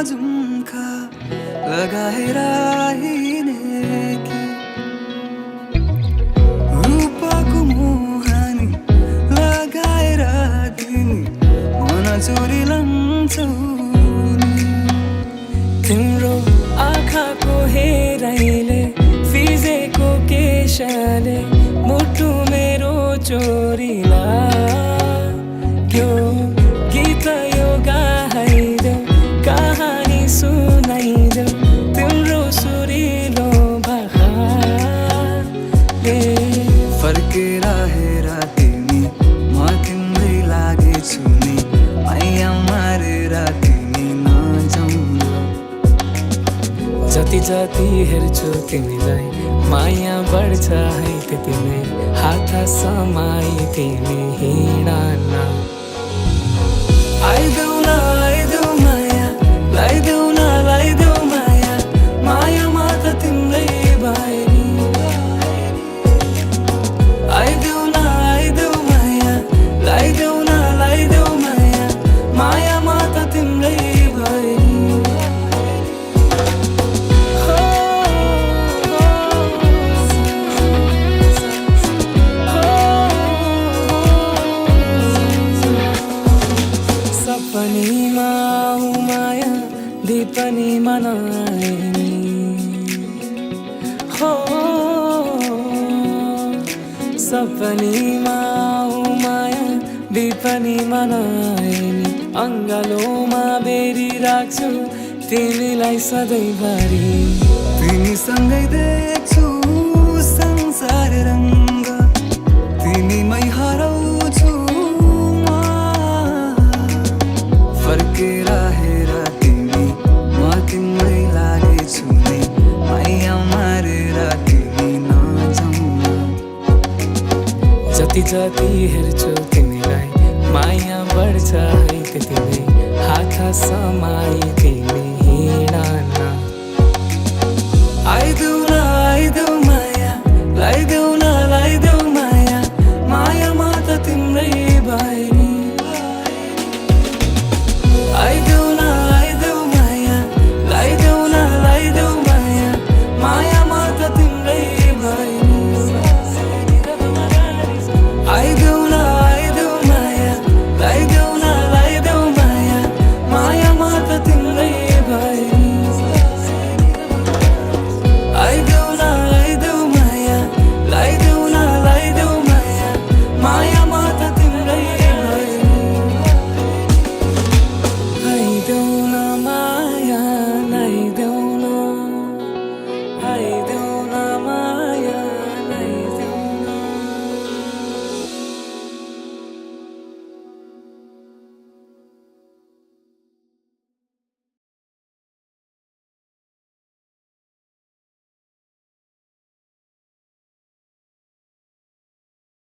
झुम्का लगाएर हिँडेकी रूपको मुहानी लगाएर तिमी मन चोरी लान्छौ तिम्रो आँखाको हेराइले फिजेको केशले मुटु मेरो चोरीला यो गीत यो गाइदेऊ कहानी सुनाइदेऊ तिम्रो सुरिलो भाकाले फर्केर हेर तिमी म तिम्रै लागेछु नि माया मारेर तिमी नजाऊ जति जति हेर्छु तिमीलाई माया बढ्छ है त्यति नै हात समाई तिमी हिँडन आइदेऊ न आइदेऊ माया लाइदेऊ न लाइदेऊ माया मायामा त तिम्रै बाहिरी आइदेऊ न आइदेऊ माया लाइदेऊ न लाइदेऊ माया मायामा त तिम्रै बाहिरी सपनीमा माया दीपनी मनाइनी हो सपनीमा माया दीपनी मनाइनी अङ्गालोमा बेरी राख्छु तिमीलाई सधैँभरि तिमीसँगै देख्छु संसार रङ्ग तिमीमै हराउँछु फर्केर हेर तिमी म तिम्रै लागेछु नि माया मारेर तिमी नजाऊ जति जति हेर्छु तिमीलाई माया बढ्छ है त्यति नै हात समाई तिमी